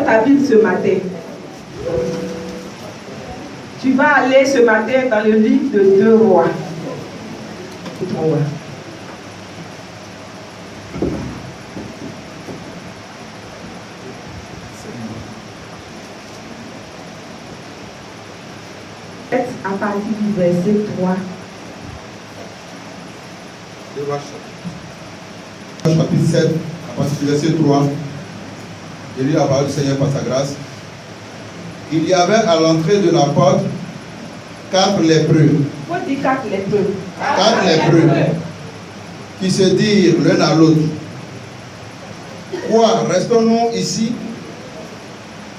ta Bible ce matin. Tu vas aller ce matin dans le livre de 2 Rois. 3 Rois. À partir du verset 3. Chapitre 7, à partir du verset 3. Je lis la parole du Seigneur par sa grâce. Il y avait à l'entrée de la porte 4 lépreux. Faut dire 4 lépreux. 4 lépreux qui se dirent l'un à l'autre: quoi, restons-nous ici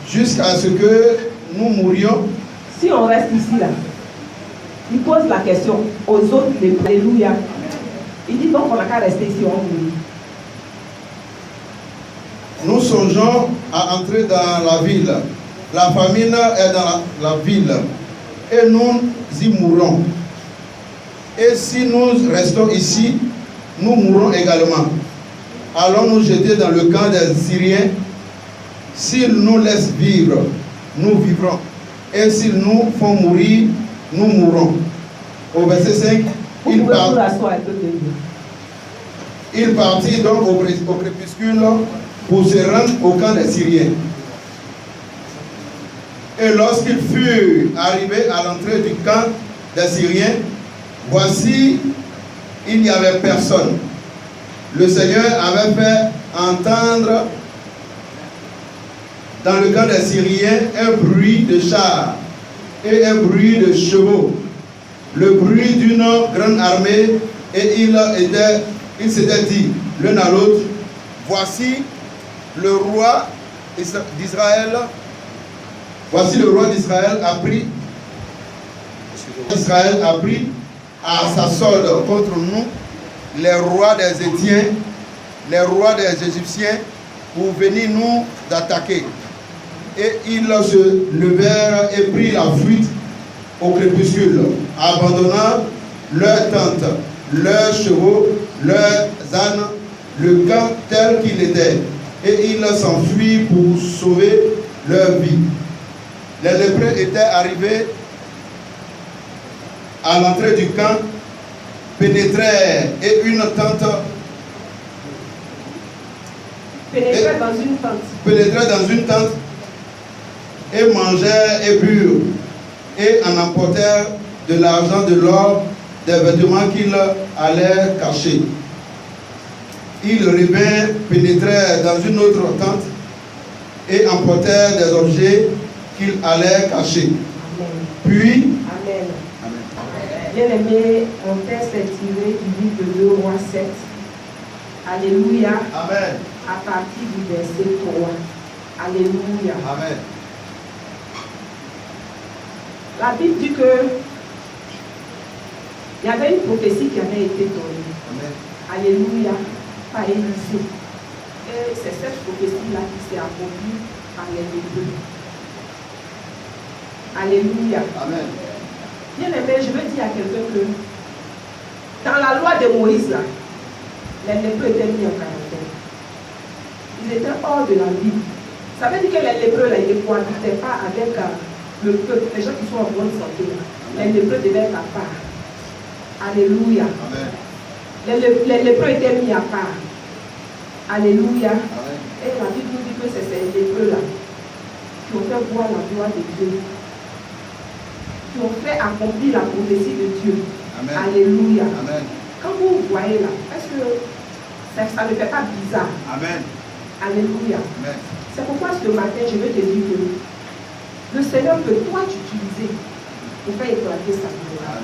jusqu'à ce que nous mourions? Si on reste ici là, il pose la question aux autres lépreux. Alléluia. Il dit donc on n'a qu'à rester ici, on mourir. Nous songeons à entrer dans la ville. La famine est dans la ville et nous y mourrons. Et si nous restons ici, nous mourrons également. Allons nous jeter dans le camp des Syriens. S'ils nous laissent vivre, nous vivrons. Et s'ils nous font mourir, nous mourrons. Au verset 5, il partit donc au crépuscule pour se rendre au camp des Syriens. Et lorsqu'il fut arrivé à l'entrée du camp des Syriens, voici, il n'y avait personne. Le Seigneur avait fait entendre dans le camp des Syriens un bruit de chars et un bruit de chevaux, le bruit d'une grande armée, et il s'était dit l'un à l'autre: voici le roi d'Israël. Voici le roi d'Israël a pris à sa solde contre nous les rois des Étiens, les rois des Égyptiens, pour venir nous attaquer. Et ils se levèrent et prirent la fuite au crépuscule, abandonnant leurs tentes, leurs chevaux, leurs ânes, le camp tel qu'il était. Et ils s'enfuirent pour sauver leur vie. Les lépreux étaient arrivés à l'entrée du camp, pénétrèrent et une tente. Pénétrèrent dans une tente et mangèrent et burent et en emportèrent de l'argent, de l'or, des vêtements qu'ils allaient cacher. Ils revinrent, pénétrèrent dans une autre tente et emportèrent des objets qu'ils allaient cacher. Amen. Puis, Amen. Bien-aimé, mon texte est tiré du livre de 2 Rois 7. Alléluia. Amen. À partir du verset 3. Alléluia. Amen. La Bible dit que il y avait une prophétie qui avait été donnée. Amen. Alléluia. Par Élisée. Et c'est cette prophétie-là qui s'est accomplie par les lépreux. Alléluia. Amen. Bien aimé, je veux dire à quelqu'un que dans la loi de Moïse, là, les lépreux étaient mis en quarantaine. Ils étaient hors de la ville. Ça veut dire que les lépreux, là, ils ne cohabitaient pas avec le peuple, les gens qui sont en bonne santé. Là. Les lépreux devaient être à part. Alléluia. Amen. Les lépreux étaient mis à part. Alléluia. Amen. Et la Bible nous dit que c'est ces lépreux-là qui ont fait voir la gloire de Dieu, qui ont fait accomplir la prophétie de Dieu. Amen. Alléluia. Amen. Quand vous voyez là, est-ce que ça ne fait pas bizarre? Amen. Alléluia. Amen. C'est pourquoi ce matin, je veux te dire que le Seigneur peut toi t'utiliser pour faire éclater sa gloire.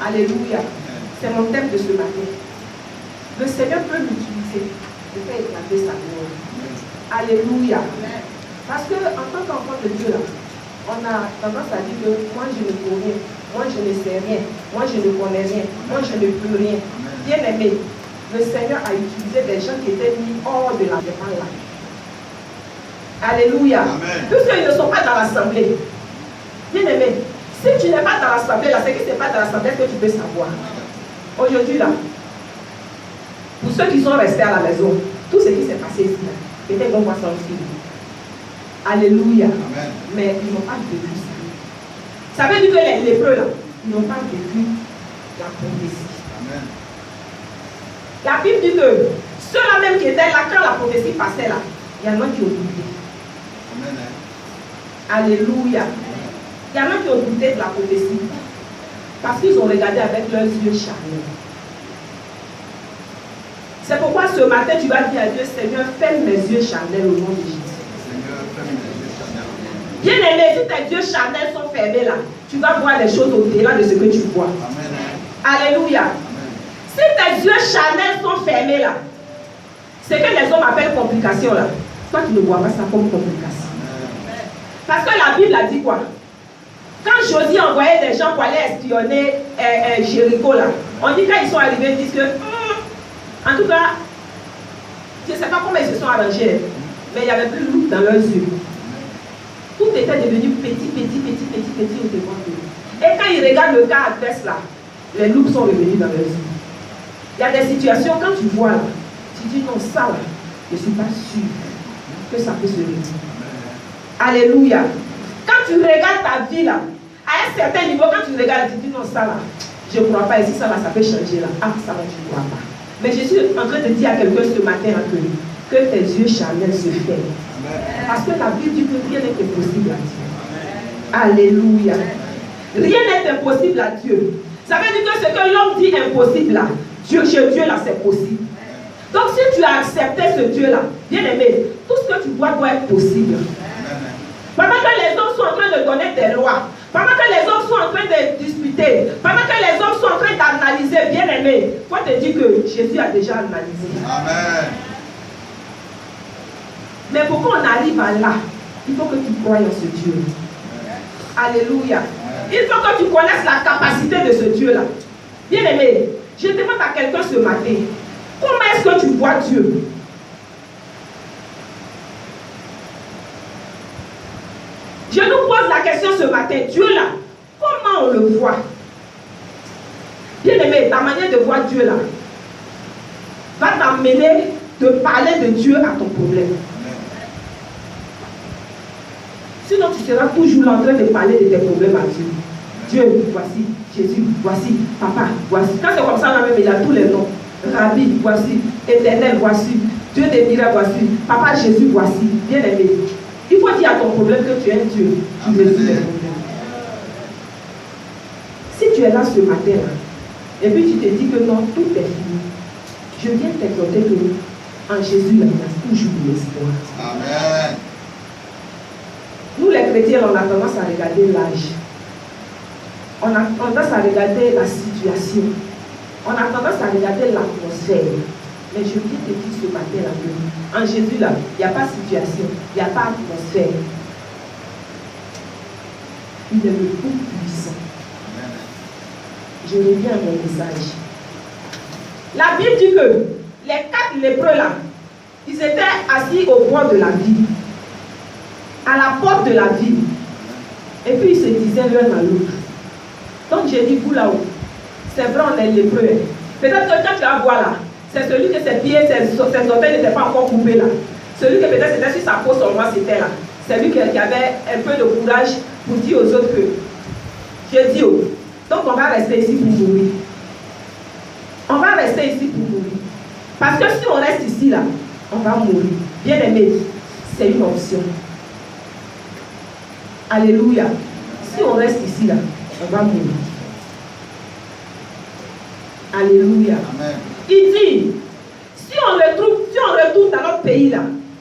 Alléluia. C'est mon thème de ce matin. Le Seigneur peut l'utiliser pour faire éclater sa gloire. Alléluia. Parce que en tant qu'enfant de Dieu, là, on a tendance à dire que moi je ne connais rien, moi je ne sais rien, moi je ne connais rien, moi je ne peux rien. Bien aimé, le Seigneur a utilisé des gens qui étaient mis hors de la demande là. Alléluia. Puisqu'ils ne sont pas dans l'assemblée. Bien aimé, si tu n'es pas dans l'assemblée là, c'est que tu n'es pas dans l'assemblée que tu peux savoir. Aujourd'hui là, pour ceux qui sont restés à la maison, tout ce qui s'est passé ici là, peut-être qu'on voit ça aussi. Alléluia. Amen. Mais ils n'ont pas vécu ça. Ça veut dire que les lépreux là, ils n'ont pas vécu la prophétie. Amen. La Bible dit que ceux-là même qui étaient là quand la prophétie passait là, il y en a qui ont douté. Amen. Alléluia. Il y en a qui ont douté de la prophétie parce qu'ils ont regardé avec leurs yeux charnels. C'est pourquoi ce matin tu vas dire à Dieu, Seigneur, ferme mes yeux charnels au nom de Jésus. Seigneur, ferme mes yeux charnels. Bien aimé, si tes yeux charnels sont fermés là, tu vas voir les choses au-delà de ce que tu vois. Amen. Alléluia. Amen. Si tes yeux charnels sont fermés là, ce que les hommes appellent complication là, toi tu ne vois pas ça comme complication. Amen. Parce que la Bible a dit quoi? Quand Josué envoyait des gens pour aller espionner Jéricho là, on dit quand ils sont arrivés, ils disent que en tout cas, je ne sais pas comment ils se sont arrangés, mais il n'y avait plus de loup dans leurs yeux. Tout était devenu petit au devant d'eux. Et quand ils regardent le cas adverse là, les loups sont revenus dans leurs yeux. Il y a des situations, quand tu vois là, tu dis non, ça là, je ne suis pas sûr que ça peut se réaliser. Alléluia. Quand tu regardes ta vie là, à un certain niveau, quand tu regardes, tu dis non, ça là, je ne crois pas. Et si ça là, ça peut changer là. Ah, ça là, je ne crois pas. Mais je suis en train de dire à quelqu'un ce matin que tes yeux charnels se ferment. Parce que la Bible dit que rien n'est impossible à Dieu. Alléluia. Rien n'est impossible à Dieu. Ça veut dire que ce que l'homme dit impossible là, chez Dieu là, c'est possible. Donc si tu as accepté ce Dieu là, bien aimé, tout ce que tu vois doit être possible. Pendant que les hommes sont en train de donner des lois, pendant que les hommes sont en train de discuter, pendant que les hommes sont en train d'analyser, bien aimé, il faut te dire que Jésus a déjà analysé. Amen. Mais pour qu'on arrive à là, il faut que tu croies en ce Dieu. Alléluia. Il faut que tu connaisses la capacité de ce Dieu-là. Bien aimé, je demande à quelqu'un ce matin, comment est-ce que tu vois Dieu? Je nous pose la question ce matin, Dieu là, comment on le voit? Bien aimé, ta manière de voir Dieu là va t'amener de parler de Dieu à ton problème. Sinon, tu seras toujours en train de parler de tes problèmes à Dieu. Dieu, voici. Jésus, voici. Papa, voici. Quand c'est comme ça, là même, il a tous les noms. Rabbi, voici. Éternel, voici. Dieu des miracles, voici. Papa Jésus, voici. Bien aimé. Il faut dire à ton problème que tu es un Dieu qui résout les problèmes. Si tu es là ce matin, là, et puis tu te dis que non, tout est fini, je viens t'exhorter que en Jésus, il y a toujours de l'espoir. Amen. Nous, les chrétiens, on a tendance à regarder l'âge. On a tendance à regarder la situation. On a tendance à regarder l'atmosphère. Mais je viens te dire ce matin là que en Jésus là, il n'y a pas situation, il n'y a pas atmosphère. Il est le tout puissant. Je reviens à mon message. La Bible dit que les 4 lépreux là, ils étaient assis au bord de la ville, à la porte de la ville. Et puis ils se disaient l'un à l'autre. Donc j'ai dit, vous là-haut, c'est vrai, on est lépreux. Peut-être que quand tu vas voir là, c'est celui que ses pieds, ses orteils n'étaient pas encore coupés là. Celui que peut-être c'était sur sa peau seulement, c'était là. C'est lui qui avait un peu de courage pour dire aux autres que je dis, oh, donc on va rester ici pour mourir. On va rester ici pour mourir. Parce que si on reste ici là, on va mourir. Bien aimé, c'est une option. Alléluia. Si on reste ici là, on va mourir. Alléluia. Amen. Il dit, si on retourne dans notre pays là,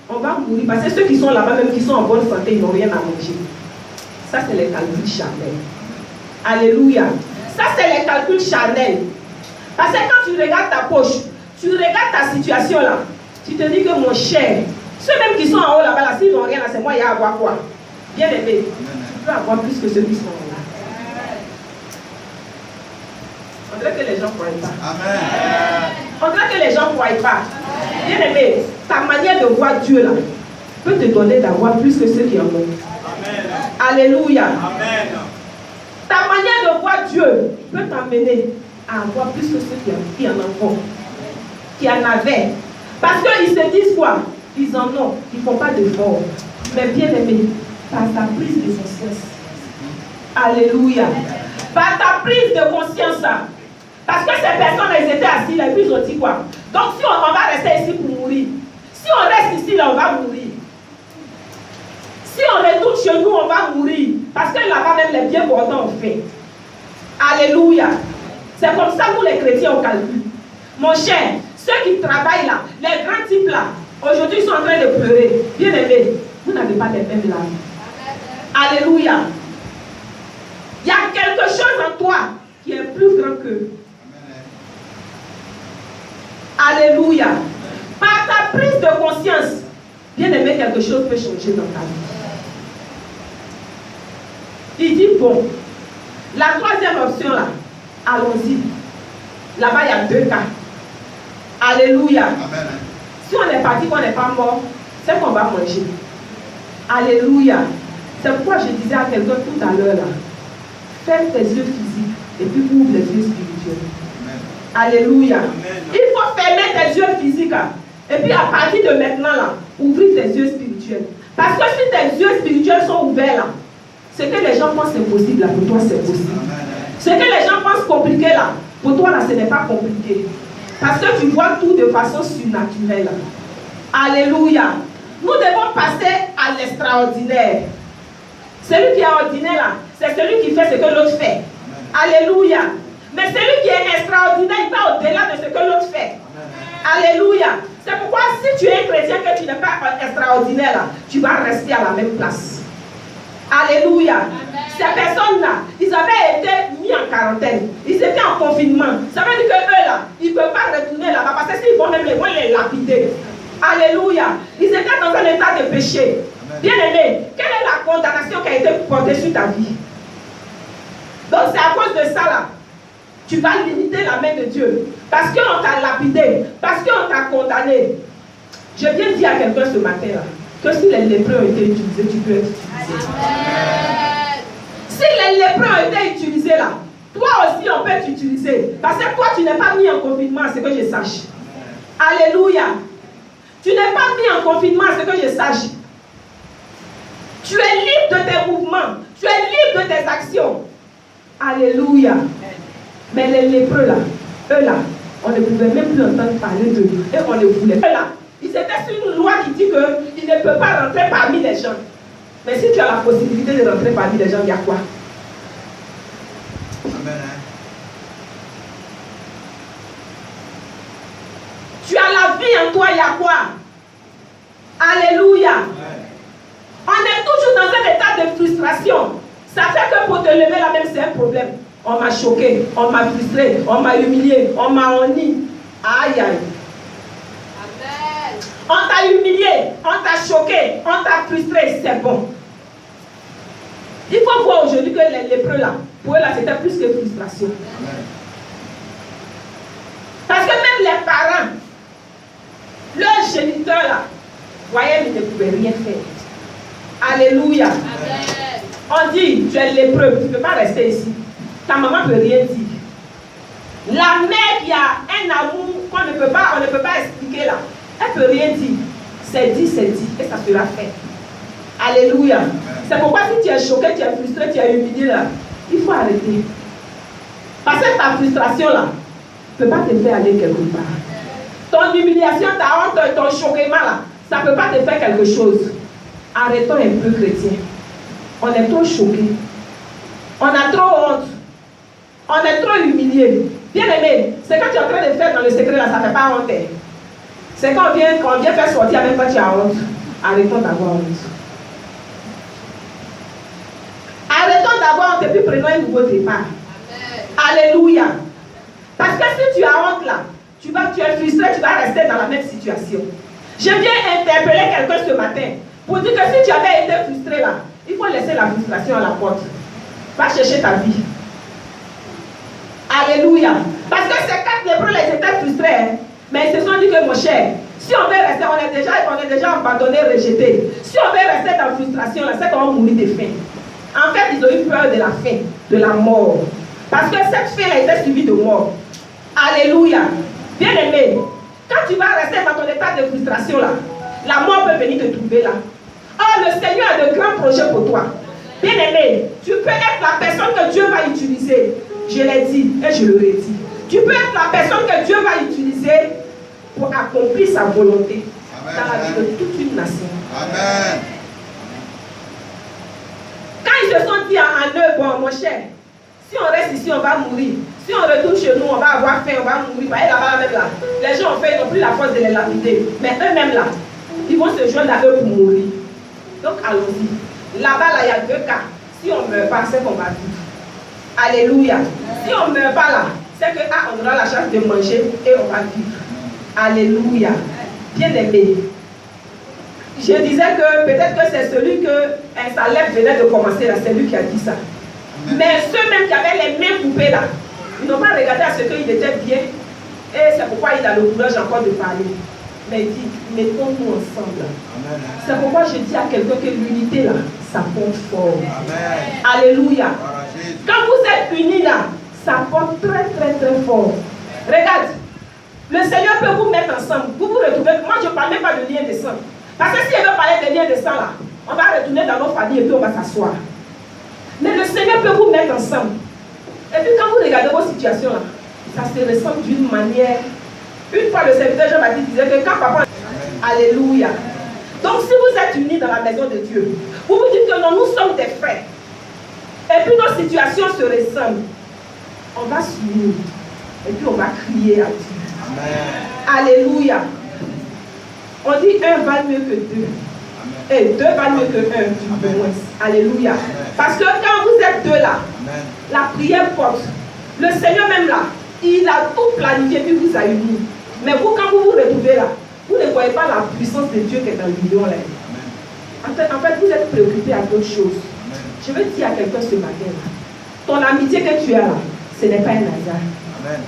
on va mourir. Parce que ceux qui sont là-bas, même qui sont en bonne santé, ils n'ont rien à manger. Ça, c'est les calculs charnels. Alléluia. Ça, c'est les calculs charnels. Parce que quand tu regardes ta poche, tu regardes ta situation là, tu te dis que mon cher, ceux même qui sont en haut là-bas, là, s'ils n'ont rien là, c'est moi, il y a à avoir quoi? Bien aimé, tu peux avoir plus que ceux qui sont là. On dirait que les gens ne croient pas. Amen. On dirait que les gens ne croient pas. Bien aimé, ta manière de voir Dieu là peut te donner d'avoir plus que ceux qui en ont. Amen. Alléluia. Amen. Ta manière de voir Dieu peut t'amener à avoir plus que ceux qui en ont, qui en avaient. Parce qu'ils se disent quoi? Ils en ont, ils ne font pas d'efforts. Mais bien aimé, par ta prise de conscience. Alléluia. Par ta prise de conscience. Parce que ces personnes, elles étaient assises et puis ils ont dit quoi? Donc si on va rester ici pour mourir. Si on reste ici, là, on va mourir. Si on retourne chez nous, on va mourir. Parce que là-bas, même les bien portants ont fait. Alléluia. C'est comme ça que nous, les chrétiens, on calcule. Mon cher, ceux qui travaillent là, les grands types là, aujourd'hui, ils sont en train de pleurer. Bien aimé, vous n'avez pas les mêmes larmes. Alléluia. Il y a quelque chose en toi qui est plus grand qu'eux. Alléluia. Par ta prise de conscience, bien aimé, quelque chose peut changer dans ta vie. Il dit, bon, la troisième option là, allons-y. Là-bas, il y a 2 cas. Alléluia. Amen. Si on est parti, qu'on n'est pas mort, c'est qu'on va manger. Alléluia. C'est pourquoi je disais à quelqu'un tout à l'heure là, ferme tes yeux physiques et puis ouvre les yeux spirituels. Amen. Alléluia. Amen. Il faut fermer tes yeux physiques et puis à partir de maintenant là, ouvrir tes yeux spirituels. Parce que si tes yeux spirituels sont ouverts là, ce que les gens pensent impossible là, pour toi c'est possible. Amen. Ce que les gens pensent compliqué là, pour toi là, ce n'est pas compliqué. Parce que tu vois tout de façon surnaturelle. Alléluia. Nous devons passer à l'extraordinaire. Celui qui est ordinaire là, c'est celui qui fait ce que l'autre fait. Alléluia. Mais celui qui est extraordinaire, il va au-delà de ce que l'autre fait. Alléluia. C'est pourquoi si tu es un chrétien que tu n'es pas extraordinaire là, tu vas rester à la même place. Alléluia. Ces personnes-là, ils avaient été mis en quarantaine. Ils étaient en confinement. Ça veut dire qu'eux là, ils ne peuvent pas retourner là-bas parce que s'ils vont même les lapider. Alléluia. Ils étaient dans un état de péché. Bien-aimé, quelle est la condamnation qui a été portée sur ta vie? Donc c'est à cause de ça là. Tu vas limiter la main de Dieu. Parce qu'on t'a lapidé. Parce qu'on t'a condamné. Je viens de dire à quelqu'un ce matin là, que si les lépreux ont été utilisés, tu peux être utilisé. Amen. Si les lépreux ont été utilisés là, toi aussi on peut t'utiliser. Parce que toi tu n'es pas mis en confinement à ce que je sache. Alléluia. Tu n'es pas mis en confinement à ce que je sache. Tu es libre de tes mouvements. Tu es libre de tes actions. Alléluia. Mais les lépreux là, eux là, on ne pouvait même plus entendre parler d'eux. Et on ne voulait pas. Eux là, ils étaient sur une loi qui dit qu'ils ne peuvent pas rentrer parmi les gens. Mais si tu as la possibilité de rentrer parmi les gens, il y a quoi? Amen. Tu as la vie en toi, il y a quoi? Alléluia. Amen. On est toujours dans un état de frustration. Ça fait que pour te lever là même, c'est un problème. On m'a choqué, on m'a frustré, on m'a humilié, on m'a honni. Aïe aïe. Amen. On t'a humilié, on t'a choqué, on t'a frustré, c'est bon. Il faut voir aujourd'hui que les lépreux là, pour eux là, c'était plus que frustration. Amen. Parce que même les parents, leurs géniteurs là, voyez, ils ne pouvaient rien faire. Alléluia. Amen. On dit, tu es lépreux, tu ne peux pas rester ici. Ta maman ne peut rien dire. La mère qui a un amour qu'on ne peut pas, on ne peut pas expliquer là, elle ne peut rien dire. C'est dit, et ça sera fait. Alléluia. C'est pourquoi si tu es choqué, tu es frustré, tu es humilié là, il faut arrêter. Parce que ta frustration là, ne peut pas te faire aller quelque part. Ton humiliation, ta honte, ton choquement là, ça ne peut pas te faire quelque chose. Arrêtons un peu, chrétien. On est trop choqués. On a trop honte. On est trop humilié. Bien aimé, ce que tu es en train de faire dans le secret là, ça ne fait pas honte. C'est quand on vient faire sortir même quand tu as honte. Arrêtons d'avoir honte. Arrêtons d'avoir honte et puis prenons un nouveau départ. Amen. Alléluia. Parce que si tu as honte là, tu es frustré, tu vas rester dans la même situation. Je viens interpeller quelqu'un ce matin pour dire que si tu avais été frustré là, il faut laisser la frustration à la porte. Va chercher ta vie. Alléluia. Parce que ces 4 lépreux, ils étaient frustrés. Hein? Mais ils se sont dit que mon cher, si on veut rester, on est déjà abandonné, rejeté. Si on veut rester dans la frustration, c'est qu'on va mourir de faim. En fait, ils ont eu peur de la faim, de la mort. Parce que cette faim-là était suivie de mort. Alléluia. Bien aimé, quand tu vas rester dans ton état de frustration là, la mort peut venir te trouver là. Oh, le Seigneur a de grands projets pour toi. Bien-aimé, tu peux être la personne que Dieu va utiliser. Je l'ai dit et je le redis. Tu peux être la personne que Dieu va utiliser pour accomplir sa volonté. Amen. Dans la vie de toute une nation. Amen. Quand ils se sont dit en eux, bon, mon cher, si on reste ici, on va mourir. Si on retourne chez nous, on va avoir faim, on va mourir. Voyez là-bas, même là. Les gens ont fait, ils n'ont plus la force de les lapider. Mais eux-mêmes là, ils vont se joindre à eux pour mourir. Donc allons-y. Là-bas, là, il y a deux cas. Si on ne meurt pas, c'est qu'on va vivre. Alléluia. Si on ne meurt pas là, c'est que on aura la chance de manger et on va vivre. Alléluia. Bien aimé. Je disais que peut-être que c'est celui que Salem venait de commencer là, c'est lui qui a dit ça. Mais ceux-mêmes qui avaient les mains coupées là, ils n'ont pas regardé à ce qu'il était bien. Et c'est pourquoi il a le courage encore de parler. Mais il dit, mettons-nous ensemble. C'est pourquoi je dis à quelqu'un que l'unité là, ça porte fort. Amen. Alléluia. Quand vous êtes unis là, ça porte très très très fort. Regarde, le Seigneur peut vous mettre ensemble. Vous vous retrouvez. Moi je ne parle même pas de lien de sang. Parce que si elle veut parler de lien de sang là, on va retourner dans nos familles et puis on va s'asseoir. Mais le Seigneur peut vous mettre ensemble. Et puis quand vous regardez vos situations là, ça se ressemble d'une manière. Une fois le serviteur Jean-Baptiste disait que quand papa... Alléluia. Donc si vous êtes unis dans la maison de Dieu, vous vous dites que non, nous sommes des frères. Et puis nos situations se ressemblent. On va s'unir. Et puis on va crier à Dieu. Amen. Alléluia. On dit un va mieux que deux. Et deux va mieux que un, du moins. Alléluia. Amen. Parce que quand vous êtes deux là, amen, la prière porte. Le Seigneur même là, il a tout planifié puis vous a unis. Mais vous, quand vous vous retrouvez là, vous ne voyez pas la puissance de Dieu qui est dans l'union là. En fait, vous êtes préoccupé à d'autres choses. Amen. Je veux dire à quelqu'un ce matin là, ton amitié que tu as là, ce n'est pas un hasard. Amen.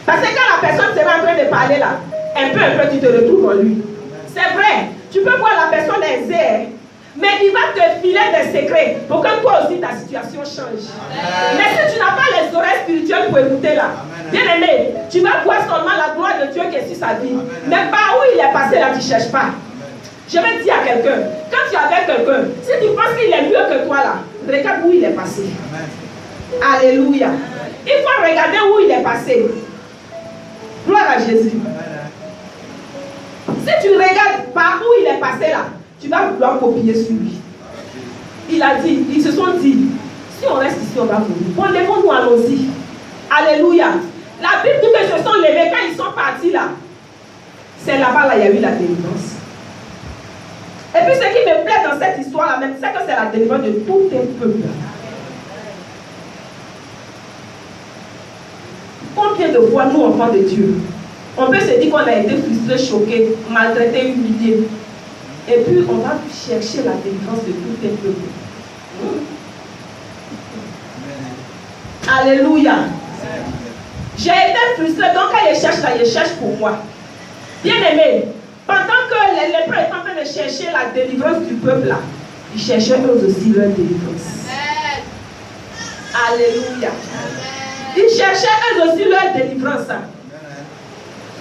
Parce que quand la personne sera en train de parler là, un peu, tu te retrouves en lui. C'est vrai, tu peux voir la personne aisée, mais il va te filer des secrets pour que toi aussi ta situation change. Amen. Mais si tu n'as pas les oreilles spirituelles pour écouter là, bien aimé, tu vas voir seulement la gloire de Dieu qui est sur sa vie. Amen. Mais par où il est passé là, tu ne cherches pas. Amen. Je vais dire à quelqu'un, quand tu es avec quelqu'un, si tu penses qu'il est mieux que toi là, regarde où il est passé. Amen. Alléluia. Il faut regarder où il est passé. Gloire à Jésus. Si tu regardes par où il est passé là, tu vas vouloir copier sur lui. Il a dit, ils se sont dit, si on reste ici, on va mourir. Bon, levons-nous, allons-y. Alléluia. La Bible dit qu'ils se sont levés quand ils sont partis là. C'est là-bas, là, il y a eu la délivrance. Et puis ce qui me plaît dans cette histoire-là même, c'est que c'est la délivrance de tout un peuple. Combien de fois, nous, enfants de Dieu, on peut se dire qu'on a été frustrés, choqués, maltraités, humiliés. Et puis, on va chercher la délivrance de tout un peuple. Alléluia. J'ai été frustré, donc quand je cherche là, je cherche pour moi. Bien aimé, pendant que les lépreux étaient en train de chercher la délivrance du peuple là, ils cherchaient eux aussi leur délivrance. Alléluia. Ils cherchaient eux aussi leur délivrance.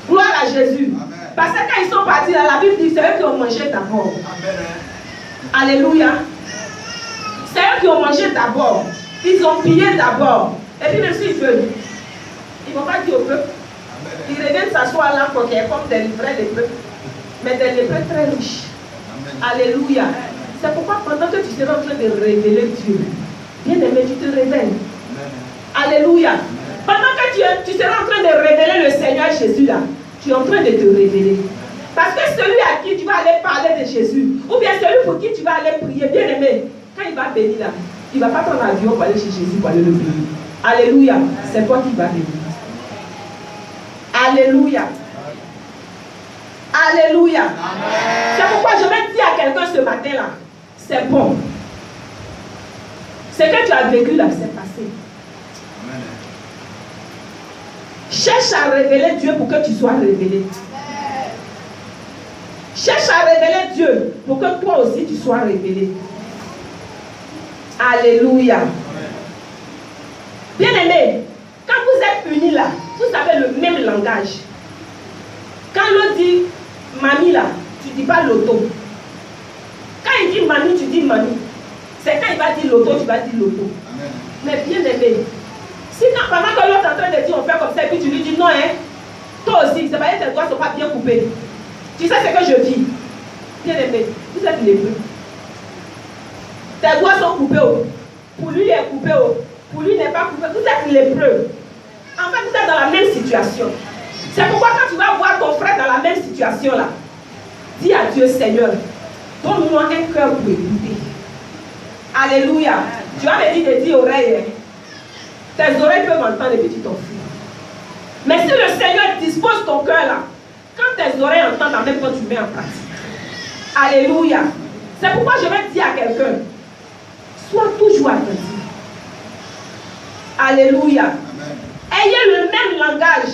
Gloire à Jésus. Amen. Parce que quand ils sont partis là, la Bible dit c'est eux qui ont mangé d'abord. Alléluia. C'est eux qui ont mangé d'abord. Ils ont pillé d'abord. Et puis même s'ils veulent, ils ne vont pas dire au peuple. Ils reviennent s'asseoir là pour qu'il y ait comme des vrais lépreux. Mais des lépreux très riches. Amen. Alléluia. C'est pourquoi pendant que tu seras en train de révéler Dieu, bien aimé, tu te révèles. Alléluia. Pendant que tu seras en train de révéler le Seigneur Jésus là, tu es en train de te révéler. Parce que celui à qui tu vas aller parler de Jésus, ou bien celui pour qui tu vas aller prier, bien aimé, quand il va bénir là, il ne va pas prendre l'avion pour aller chez Jésus pour aller le bénir. Alléluia. C'est toi qui vas bénir. Alléluia. Alléluia. C'est pourquoi je vais dire à quelqu'un ce matin là, c'est bon. Ce que tu as vécu là, c'est passé. Cherche à révéler Dieu pour que tu sois révélé. Cherche à révéler Dieu pour que toi aussi tu sois révélé. Alléluia. Bien aimé, quand vous êtes unis là, vous avez le même langage. Quand l'autre dit mamie là, tu ne dis pas l'auto. mamie, tu dis mamie. C'est quand il va dire loto, tu vas dire loto. Mais bien aimé, si pendant que l'autre est en train de dire on fait comme ça, et puis tu lui dis non, hein, toi aussi, c'est pas que tes doigts ne sont pas bien coupés. Tu sais ce que je dis. Bien aimé, vous êtes lépreux. Tes doigts sont coupés. Pour lui, il est coupé. Pour lui, il n'est pas coupé. Vous êtes lépreux. En fait, vous êtes dans la même situation. C'est pourquoi quand tu vas voir ton frère dans la même situation là, dis à Dieu, Seigneur, donne-moi un cœur pour écouter. Alléluia. Tu vas me dire de dire oreilles. Tes oreilles peuvent entendre et puis tu t'en fous. Mais si le Seigneur dispose ton cœur là, quand tes oreilles entendent, en même temps tu mets en pratique. Alléluia. C'est pourquoi je vais dire à quelqu'un, sois toujours attentif. Alléluia. Amen. Ayez le même langage.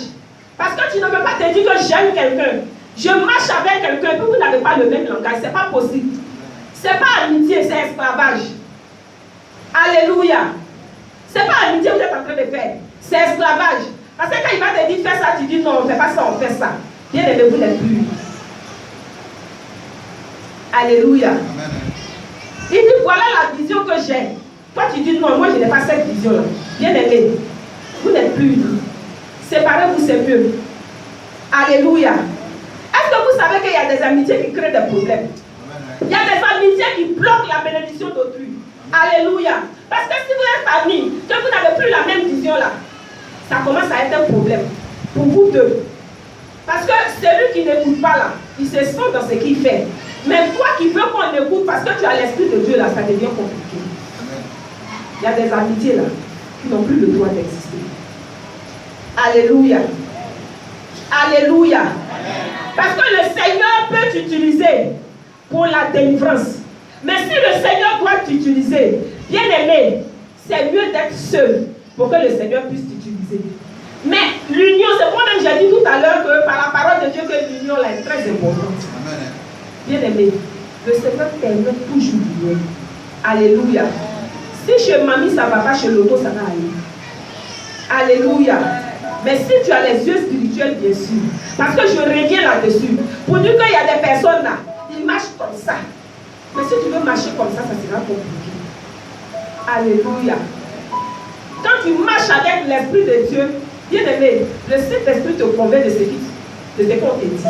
Parce que tu ne peux pas te dire que j'aime quelqu'un. Je marche avec quelqu'un, puis vous n'avez pas le même langage. Ce n'est pas possible. Ce n'est pas amitié, c'est esclavage. Alléluia. Ce n'est pas amitié que vous êtes en train de faire. C'est esclavage. Parce que quand il va te dire fais ça, tu dis non, on ne fait pas ça, on fait ça. Bien aimé, vous n'êtes plus. Alléluia. Amen. Il dit voilà la vision que j'ai. Toi tu dis non, moi je n'ai pas cette vision-là. Bien aimé, vous n'êtes plus unis. Séparez-vous, c'est mieux. Alléluia. Est-ce que vous savez qu'il y a des amitiés qui créent des problèmes? Il y a des amitiés qui bloquent la bénédiction d'autrui. Alléluia. Parce que si vous êtes amis, que vous n'avez plus la même vision là, ça commence à être un problème pour vous deux. Parce que celui qui n'écoute pas là, il se sent dans ce qu'il fait. Mais toi qui veux qu'on écoute parce que tu as l'Esprit de Dieu là, ça devient compliqué. Il y a des amitiés là qui n'ont plus le droit d'exister. Alléluia. Alléluia. Parce que le Seigneur peut t'utiliser pour la délivrance. Mais si le Seigneur doit t'utiliser, bien aimé, c'est mieux d'être seul pour que le Seigneur puisse t'utiliser. Mais l'union, c'est moi-même, j'ai dit tout à l'heure que par la parole de Dieu que l'union là est très importante. Bien aimé, le Seigneur permet toujours l'union. Alléluia. Si chez mamie ça ne va pas, chez l'auto ça va aller. Alléluia. Mais si tu as les yeux spirituels, bien sûr, parce que je reviens là-dessus, pour dire qu'il y a des personnes là, ils marchent comme ça. Mais si tu veux marcher comme ça sera compliqué. Alléluia. Quand tu marches avec l'Esprit de Dieu, bien aimé, le Saint-Esprit te convainc de ce qu'on te dit,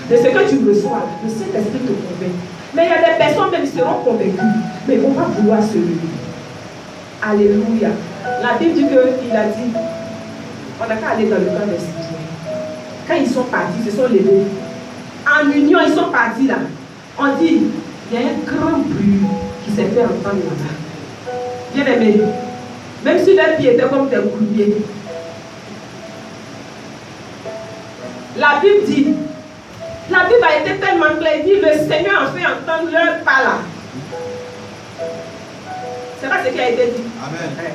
de ce que tu reçois. Le Saint-Esprit te convainc. Mais il y a des personnes même qui seront convaincues, mais ils ne vont pas vouloir se lever. Alléluia. La Bible dit qu'il a dit, on n'a qu'à aller dans le camp des Syriens. Quand ils sont partis, ils se sont levés. En union, ils sont partis là. On dit, il y a un grand bruit qui s'est fait entendre là-bas. Bien aimé, même si leurs pieds étaient comme des courbiers. La Bible a été tellement claire, il dit, le Seigneur a fait entendre leur pas là. C'est pas ce qui a été dit. Amen.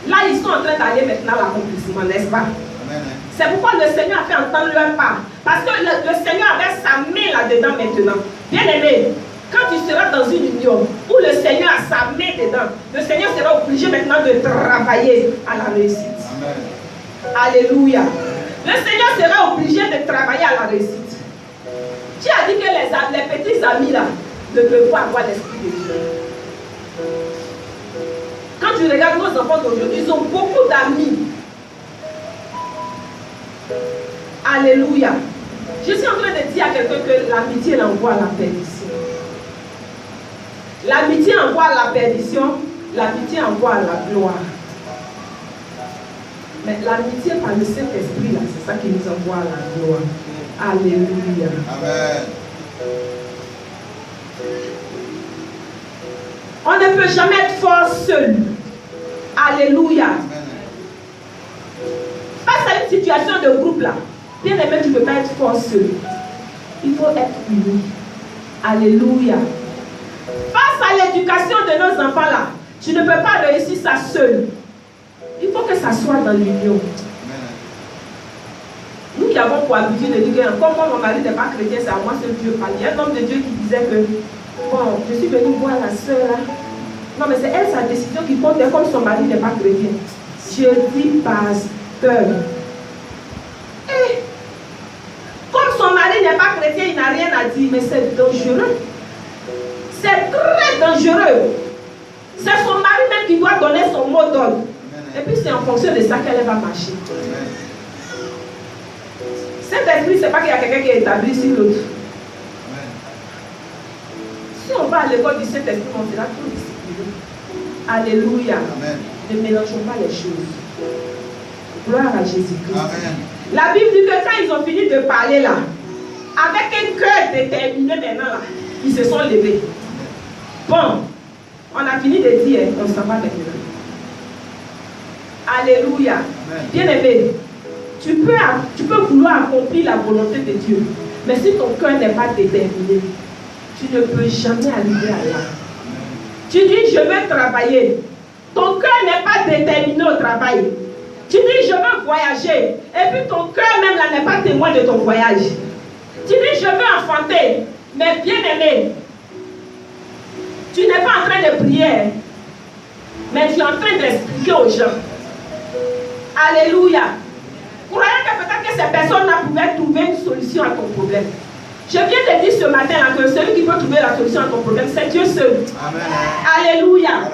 Là, ils sont en train d'aller maintenant à l'accomplissement, n'est-ce pas? C'est pourquoi le Seigneur a fait entendre leur pas. Parce que le Seigneur avait sa main là-dedans maintenant. Bien aimé, quand tu seras dans une union où le Seigneur a sa main dedans, le Seigneur sera obligé maintenant de travailler à la réussite. Amen. Alléluia. Le Seigneur sera obligé de travailler à la réussite. Tu as dit que les petits amis là ne peuvent pas avoir l'Esprit de Dieu. Quand tu regardes nos enfants d'aujourd'hui, ils ont beaucoup d'amis. Alléluia. Je suis en train de dire à quelqu'un que l'amitié l'envoie à la perdition. L'amitié envoie à la perdition, l'amitié envoie à la gloire. Mais l'amitié par le Saint-Esprit, là, c'est ça qui nous envoie à la gloire. Alléluia. Amen. On ne peut jamais être fort seul. Alléluia. Face à une situation de groupe là, bien aimé, tu ne peux pas être fort seul. Il faut être uni. Alléluia. Face à l'éducation de nos enfants là, tu ne peux pas réussir ça seul. Il faut que ça soit dans l'union. Nous qui avons pour habitude de dire que comme moi, mon mari n'est pas chrétien, c'est à moi seul Dieu parle. Il y a un homme de Dieu qui disait que bon, je suis venu voir la soeur là. Non, mais c'est elle sa décision qui compte, comme son mari n'est pas chrétien. Je dis, pasteur. Comme son mari n'est pas chrétien, il n'a rien à mentir, mais c'est dangereux. C'est très dangereux. C'est son mari même qui doit donner son mot d'ordre. Et puis c'est en fonction de ça qu'elle va marcher. Saint-Esprit, ce n'est pas qu'il y a quelqu'un qui est établi sur l'autre. Si on va à l'école du Saint-Esprit, on sera tout discipliné. Alléluia. Amen. Ne mélangeons pas les choses. Gloire à Jésus-Christ. La Bible dit que quand ils ont fini de parler là, avec un cœur déterminé maintenant là, ils se sont levés. Bon, on a fini de dire, on s'en va maintenant. Alléluia. Bien-aimé, tu peux vouloir accomplir la volonté de Dieu, mais si ton cœur n'est pas déterminé, tu ne peux jamais arriver à là. Tu dis, je veux travailler. Ton cœur n'est pas déterminé au travail. Tu dis, je veux voyager. Et puis ton cœur même là n'est pas témoin de ton voyage. Tu dis, je veux enfanter. Mais bien aimé, tu n'es pas en train de prier, mais tu es en train d'expliquer aux gens. Alléluia. Croyant que peut-être que ces personnes-là pouvaient trouver une solution à ton problème. Je viens de dire ce matin là, que celui qui peut trouver la solution à ton problème, c'est Dieu seul. Amen. Alléluia.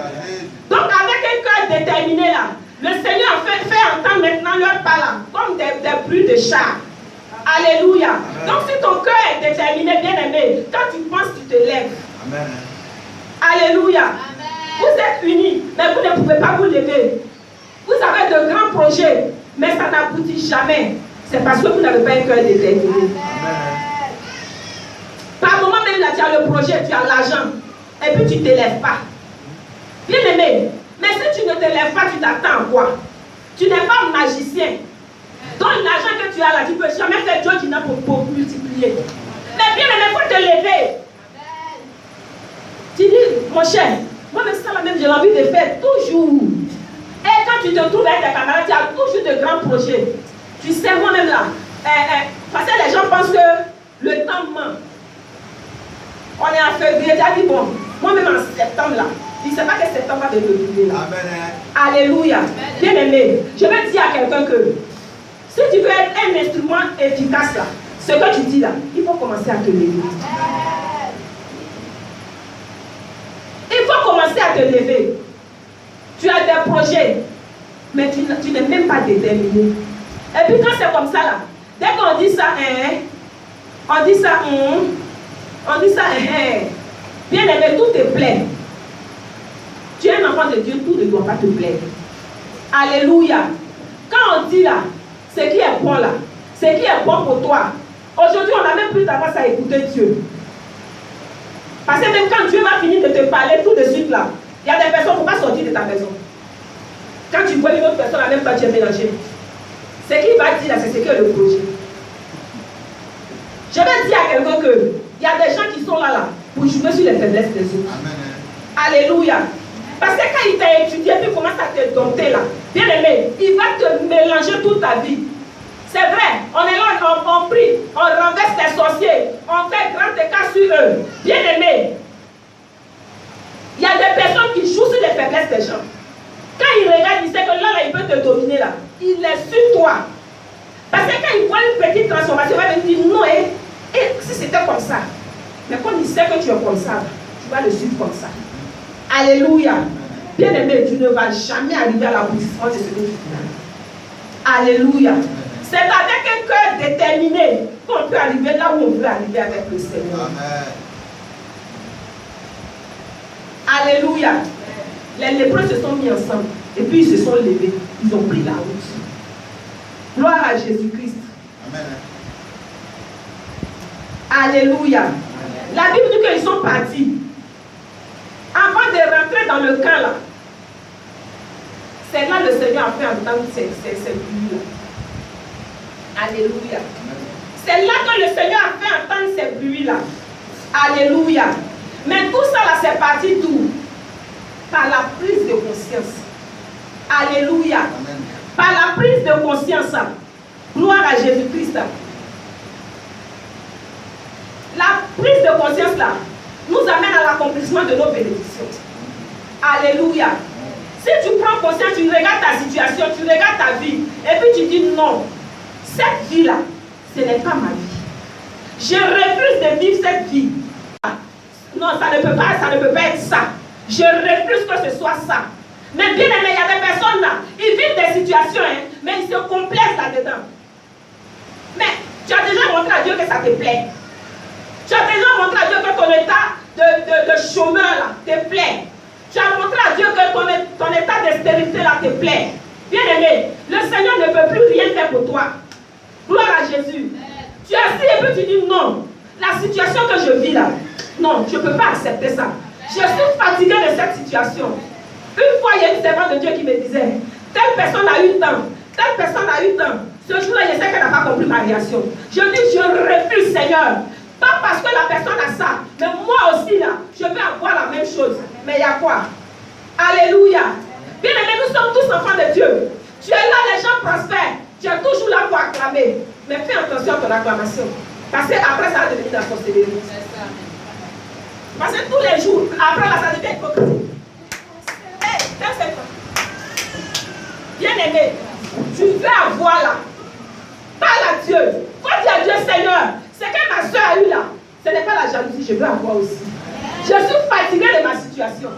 Donc avec un cœur déterminé là, le Seigneur fait entendre maintenant leur parole comme des bruits de chars. Alléluia. Amen. Donc si ton cœur est déterminé, bien aimé, quand tu penses, tu te lèves. Amen. Alléluia. Amen. Vous êtes unis, mais vous ne pouvez pas vous lever. Vous avez de grands projets, mais ça n'aboutit jamais. C'est parce que vous n'avez pas un cœur déterminé. Amen. Par moment même là, tu as le projet, tu as l'argent, et puis tu ne te lèves pas. Bien aimé, mais si tu ne te lèves pas, tu t'attends à quoi? Tu n'es pas un magicien. Donc l'argent que tu as là, tu ne peux jamais faire Dieu qui n'a pour multiplier. Mais bien aimé, il faut te lever. Tu dis, mon cher, moi-même ça même, j'ai envie de faire toujours. Et quand tu te trouves avec tes camarades, tu as toujours de grands projets. Tu sais, moi-même là, parce que les gens pensent que le temps manque. On est en février, tu as dit, bon, moi-même en septembre là, il ne sait pas que septembre va devenir là. Amen. Alléluia. Bien aimé, je vais dire à quelqu'un que si tu veux être un instrument efficace là, ce que tu dis là, il faut commencer à te lever. Il faut commencer à te lever. Tu as des projets, mais tu n'es même pas déterminé. Et puis quand c'est comme ça là, dès qu'on dit ça, on dit ça, on dit ça, bien aimé, tout te plaît. Tu es un enfant de Dieu, tout ne doit pas te plaire. Alléluia. Quand on dit là, ce qui est bon là, ce qui est bon pour toi, aujourd'hui on n'a même plus tendance à écouter Dieu. Parce que même quand Dieu va finir de te parler tout de suite là, il y a des personnes qui ne peuvent pas sortir de ta maison. Quand tu vois une autre personne, la même pas tu es mélangé. Ce qu'il va dire là, c'est ce qui est le projet. Je vais dire à quelqu'un que il y a des gens qui sont là pour jouer sur les faiblesses des autres. Amen. Alléluia. Parce que quand il t'a étudié, puis il commence à te dompter là, bien aimé, il va te mélanger toute ta vie. C'est vrai, on est là, on prie, on renverse les sorciers, on fait grand écart sur eux. Bien aimé, il y a des personnes qui jouent sur les faiblesses des gens. Quand il regarde, il sait que là, il peut te dominer là. Il est sur toi. Parce que quand il voit une petite transformation, il va me dire non, et si c'était comme ça. Mais comme il sait que tu es comme ça, tu vas le suivre comme ça. Alléluia. Bien aimé, tu ne vas jamais arriver à l'aboutissement de ce que tu fais. Alléluia. C'est avec un cœur déterminé qu'on peut arriver là où on veut arriver avec le Seigneur. Amen. Alléluia. Les lépreux se sont mis ensemble et puis ils se sont levés. Ils ont pris la route. Gloire à Jésus-Christ. Amen. Alléluia. Amen. La Bible dit qu'ils sont partis. Avant de rentrer dans le camp là, c'est là le Seigneur a fait entendre ces bruits-là. Alléluia. C'est là que le Seigneur a fait entendre ces bruits-là. Alléluia. Mais tout ça là, c'est parti d'où? Par la prise de conscience. Alléluia. Amen. Par la prise de conscience. Gloire à Jésus-Christ. La prise de conscience là nous amène à l'accomplissement de nos bénédictions. Alléluia. Si tu prends conscience, tu regardes ta situation, tu regardes ta vie, et puis tu dis non, cette vie-là, ce n'est pas ma vie. Je refuse de vivre cette vie. Non, ça ne peut pas être ça. Je refuse que ce soit ça. Mais bien aimé, il y a des personnes là, ils vivent des situations, hein, mais ils se complaisent là-dedans. Mais tu as déjà montré à Dieu que ça te plaît. Tu as déjà montré à Dieu que ton état de chômeur là te plaît. Tu as montré à Dieu que ton état de stérilité là te plaît. Bien aimé, le Seigneur ne peut plus rien faire pour toi. Gloire à Jésus. Tu as assis et puis tu dis non. La situation que je vis là, non, je ne peux pas accepter ça. Je suis fatigué de cette situation. Une fois, il y a une servante de Dieu qui me disait, telle personne a eu temps, telle personne a eu temps. Ce jour-là, je sais qu'elle n'a pas compris ma réaction. Je dis, je refuse, Seigneur. Pas parce que la personne a ça, mais moi aussi là, je vais avoir la même chose. Mais il y a quoi? Alléluia. Bien aimé, nous sommes tous enfants de Dieu. Tu es là, les gens prospèrent. Tu es toujours là pour acclamer. Mais fais attention à ton acclamation. Parce qu'après, ça va devenir la sorcellerie. Parce que tous les jours, après là, ça devient hypocrisie. Bien aimé, tu veux avoir là. Parle à Dieu. Faut dire à Dieu, Seigneur, ce que ma soeur a eu là, ce n'est pas la jalousie, je veux avoir aussi. Je suis fatiguée de ma situation.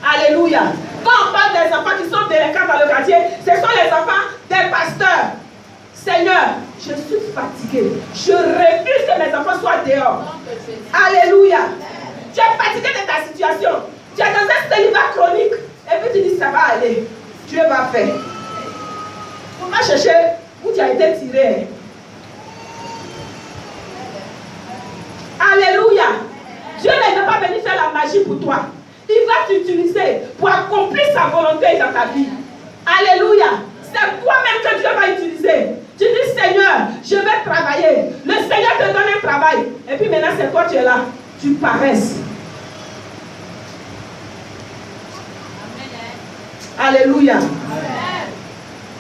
Alléluia. Quand on parle des enfants qui sont délinquants dans le quartier, ce sont les enfants des pasteurs. Seigneur, je suis fatiguée. Je refuse que mes enfants soient dehors. Alléluia. Tu es fatigué de ta situation. Tu es dans un célibat chronique. Et puis tu dis, ça va aller. Dieu va faire. On va chercher où tu as été tiré. Alléluia. Dieu ne veut pas venir faire la magie pour toi. Il va t'utiliser pour accomplir sa volonté dans ta vie. Alléluia. C'est toi-même que Dieu va utiliser. Tu dis, Seigneur, je vais travailler. Le Seigneur te donne un travail. Et puis maintenant, c'est toi, tu es là. Tu paresses. Alléluia. Amen.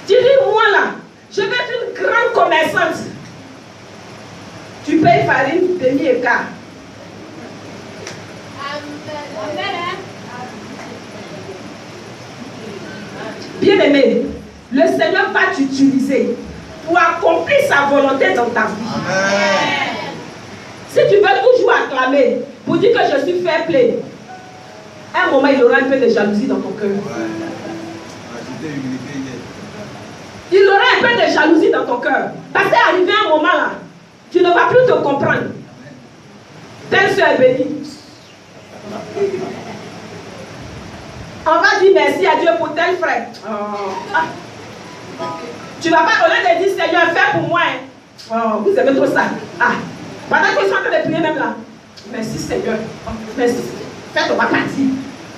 Tu dis, moi là, je vais être une grande commerçante. Tu payes farine, demi-écart. Bien aimé, le Seigneur va t'utiliser pour accomplir sa volonté dans ta vie. Amen. Si tu veux toujours acclamer pour dire que je suis fair play, à un moment il aura un peu de jalousie dans ton cœur. Il aura un peu de jalousie dans ton cœur. Parce qu'arrivé un moment là, tu ne vas plus te comprendre. Telle soeur est bénie. On va dire merci à Dieu pour tel frère. Tu ne vas pas, au lieu de dire Seigneur, fais pour moi. Oh, vous aimez trop ça. Pendant qu'ils sont en train de prier même là. Merci Seigneur. Merci. Fais ton partie.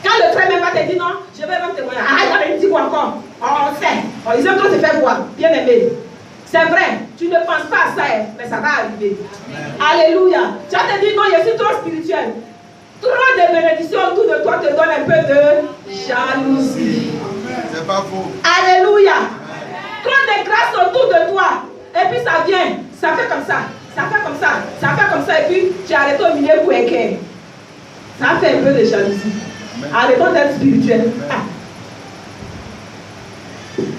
Quand le frère même va te dire non, je vais même témoigner. Il avait dit quoi encore? On sait. Ils ont trop te faire voir. Bien aimé. C'est vrai, tu ne penses pas à ça, mais ça va arriver. Amen. Alléluia. Tu vas te dire non, je suis trop spirituel. Trop de bénédictions autour de toi te donne un peu de jalousie. C'est pas faux. Alléluia. Amen. Trop de grâce autour de toi. Et puis ça vient, ça fait comme ça. Ça fait comme ça, ça fait comme ça. Et puis tu arrêtes au milieu pour équerre. Ça fait un peu de jalousie. Arrêtons d'être spirituel.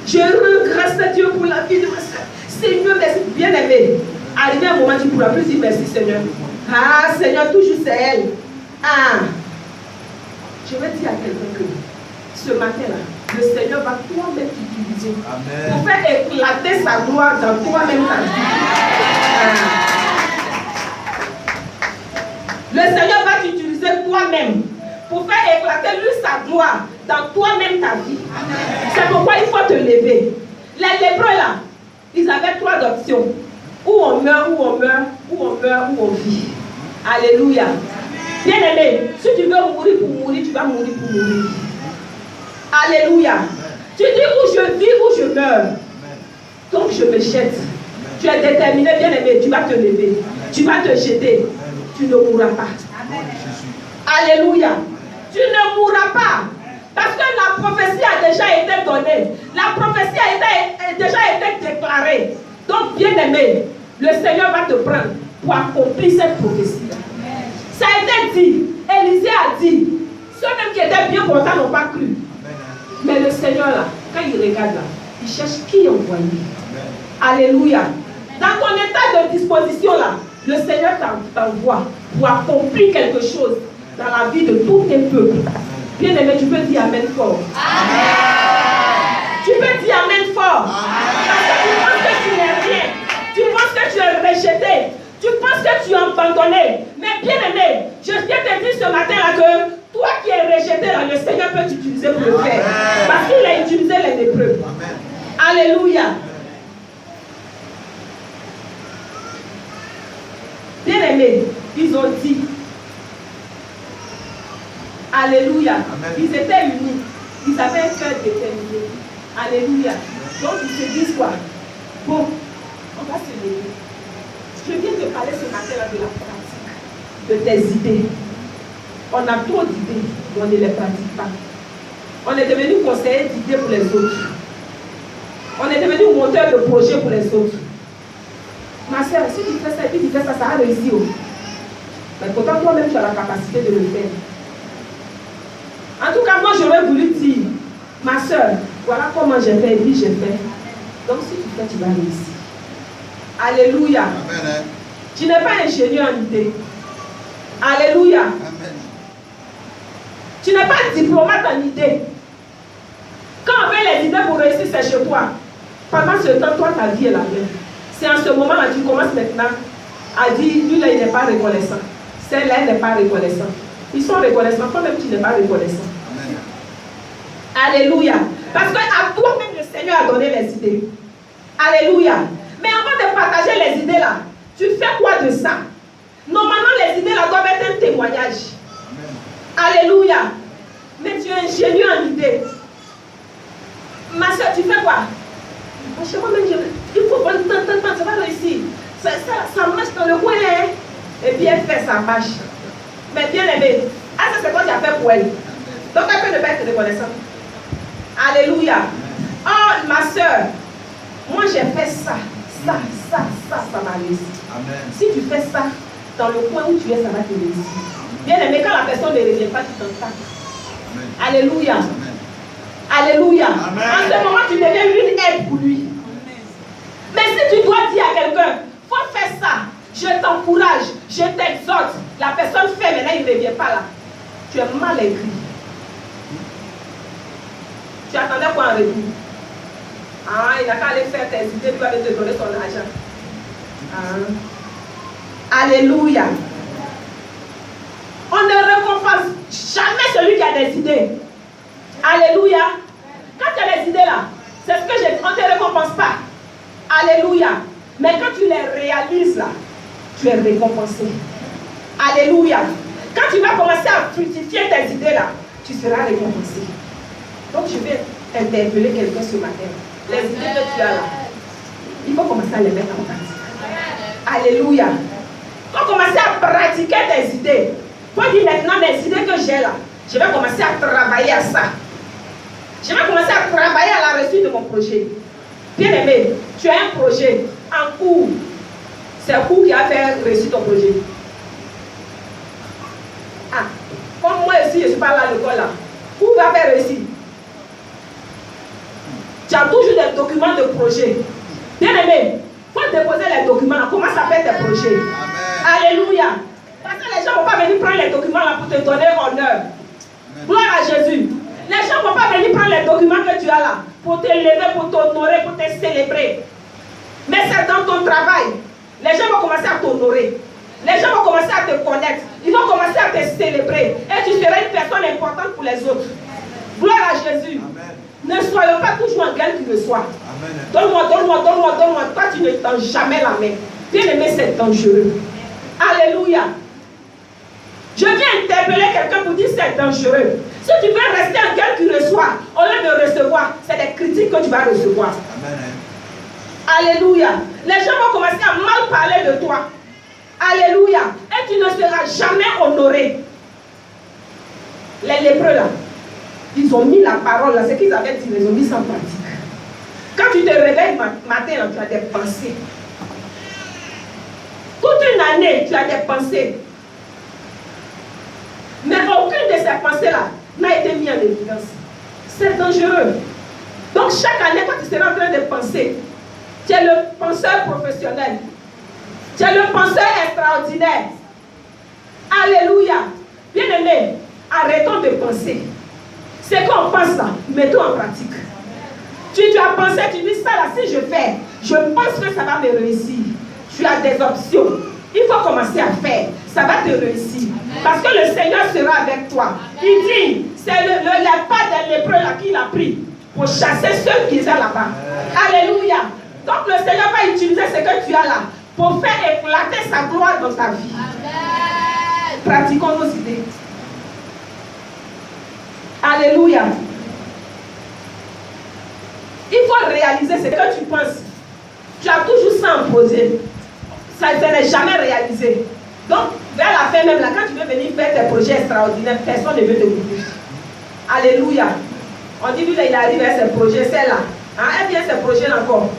Je regrette Dieu pour la vie de ma soeur. Seigneur, merci, bien aimé. Arrivé un moment, tu ne pourras plus dire merci, Seigneur. Seigneur, toujours c'est elle. Je vais dire à quelqu'un que ce matin-là, le Seigneur va toi-même t'utiliser pour faire éclater sa gloire dans toi-même ta vie. Le Seigneur va t'utiliser toi-même pour faire éclater lui sa gloire dans toi-même ta vie. C'est pourquoi il faut te lever. Les lépreux là, ils avaient 3 options. Ou on meurt, ou on meurt, ou on meurt, ou on vit. Alléluia. Bien aimé, si tu veux mourir pour mourir, tu vas mourir pour mourir. Alléluia. Tu dis où je vis, où je meurs. Donc je me jette. Tu es déterminé, bien aimé, tu vas te lever. Tu vas te jeter. Tu ne mourras pas. Alléluia. Tu ne mourras pas. Parce que la prophétie a déjà été donnée. La prophétie a déjà été déclarée. Donc, bien aimé, le Seigneur va te prendre pour accomplir cette prophétie. Ça a été dit. Élisée a dit. Ceux-mêmes qui étaient bien contents n'ont pas cru. Mais le Seigneur, là, quand il regarde là, il cherche qui envoyer. Alléluia. Dans ton état de disposition là, le Seigneur t'envoie pour accomplir quelque chose dans la vie de tous tes peuples. Bien-aimé, tu peux dire Amen fort. Amen. Tu peux dire Amen fort. Amen. Parce que tu penses que tu n'es rien. Tu penses que tu es rejeté. Tu penses que tu es abandonné. Mais bien-aimé, je viens te dire ce matin-là que toi qui es rejeté, là, le Seigneur peut t'utiliser pour le faire. Parce qu'il a utilisé les lépreux. Alléluia. Bien-aimés, ils ont dit Alléluia. Amen. Ils étaient unis. Ils avaient un cœur déterminé. Alléluia. Donc ils se disent quoi? Bon, on va se lever. Je viens te parler ce matin-là de la pratique de tes idées. On a trop d'idées, mais on ne les pratique pas. On est devenu conseiller d'idées pour les autres. On est devenu monteur de projets pour les autres. Ma soeur, si tu fais ça et puis tu fais ça, ça va réussir. Mais pourtant, toi-même, tu as la capacité de le faire. En tout cas, moi, j'aurais voulu dire, ma soeur, voilà comment j'ai fait et puis j'ai fait. Donc, si tu fais, tu vas réussir. Alléluia. Amen. Tu n'es pas ingénieur en idée. Alléluia. Amen. Tu n'es pas diplomate en idée. Quand on fait les idées pour réussir, c'est chez toi. Pendant ce temps, toi, ta vie est la même. C'est en ce moment-là que tu commences maintenant à dire, lui là, il n'est pas reconnaissant. Celle-là, elle n'est pas reconnaissant. Ils sont reconnaissants, toi-même, tu n'es pas reconnaissant. Amen. Alléluia. Parce qu'à toi-même, le Seigneur a donné les idées. Alléluia. Mais avant de partager les idées là, tu fais quoi de ça? Normalement, les idées là doivent être un témoignage. Amen. Alléluia. Mais tu es ingénieux en idées. Ma soeur, tu fais quoi? Chez moi-même, il faut prendre tant, ça va réussir. Ça marche dans le coin, hein? Et puis elle fait, ça marche. Mais bien aimé, ça c'est toi qui as fait pour elle. Donc elle peut ne pas être reconnaissante. Alléluia. Oh, ma soeur, moi j'ai fait ça m'a réussi. Amen. Si tu fais ça, dans le coin où tu es, ça va te réussir. Bien aimé, quand la personne ne revient pas, tu t'entends. Alléluia. Amen. Alléluia. Amen. En ce moment, tu deviens une aide pour lui. Amen. Mais si tu dois dire à quelqu'un, il faut faire ça, je t'encourage, je t'exhorte, la personne fait, mais là, il ne revient pas là. Tu es mal écrit. Tu attendais quoi en retour? Ah, il n'a qu'à aller faire tes idées, tu vas te donner ton argent. Ah. Alléluia. On ne récompense jamais celui qui a des idées. Alléluia. Quand tu as les idées là, c'est ce que j'ai dit, on ne te récompense pas. Alléluia. Mais quand tu les réalises là, tu es récompensé. Alléluia. Quand tu vas commencer à fructifier tes idées là, tu seras récompensé. Donc je vais interpeller quelqu'un ce matin. Les idées que tu as là, il faut commencer à les mettre en pratique. Alléluia. Il faut commencer à pratiquer tes idées. Il faut dire maintenant mes idées que j'ai là, je vais commencer à travailler à ça. Je vais commencer à travailler à la réussite de mon projet. Bien aimé, tu as un projet en cours. C'est un cours qui a fait réussir ton projet. Ah, comme moi aussi, je ne suis pas là à l'école là. Où va faire réussir? Tu as toujours des documents de projet. Bien aimé, il faut déposer les documents. Comment ça fait tes projets? Amen. Alléluia. Parce que les gens ne vont pas venir prendre les documents là pour te donner honneur. Gloire à Jésus. Les gens ne vont pas venir prendre les documents que tu as là pour te lever, pour t'honorer, pour te célébrer. Mais c'est dans ton travail. Les gens vont commencer à t'honorer. Les gens vont commencer à te connaître. Ils vont commencer à te célébrer. Et tu seras une personne importante pour les autres. Gloire à Jésus. Amen. Ne soyons pas toujours en gueule qui reçoit. Donne-moi. Toi, tu ne tends jamais la main. Bien aimé, c'est dangereux. Alléluia. Je viens interpeller quelqu'un pour dire c'est dangereux. Si tu veux rester en gueule qui reçoit, au lieu de recevoir, c'est des critiques que tu vas recevoir. Amen. Alléluia. Les gens vont commencer à mal parler de toi. Alléluia. Et tu ne seras jamais honoré. Les lépreux là, ils ont mis la parole là, ce qu'ils avaient dit, ils ont mis ça en pratique. Quand tu te réveilles matin, là, tu as des pensées. Toute une année, tu as des pensées. Mais aucune de ces pensées-là n'a été mise en évidence. C'est dangereux. Donc chaque année, quand tu seras en train de penser, tu es le penseur professionnel. Tu es le penseur extraordinaire. Alléluia. Bien-aimé, arrêtons de penser. Ce qu'on pense là, mettons en pratique. Tu as pensé, tu dis ça là, si je fais, je pense que ça va me réussir. Tu as des options. Il faut commencer à faire. Ça va te réussir. Parce que le Seigneur sera avec toi. Il dit, c'est le pas des lépreux là qu'il a pris pour chasser ceux qui étaient là-bas. Alléluia. Donc le Seigneur va utiliser ce que tu as là pour faire éclater sa gloire dans ta vie. Pratiquons nos idées. Alléluia. Il faut réaliser ce que tu penses. Tu as toujours ça en projet. Ça n'est jamais réalisé. Donc, vers la fin même, là, quand tu veux venir faire tes projets extraordinaires, personne ne veut te goûter. Alléluia. On dit, lui, là, il arrive à ses projets, celle-là. Hein, elle vient ses projets encore.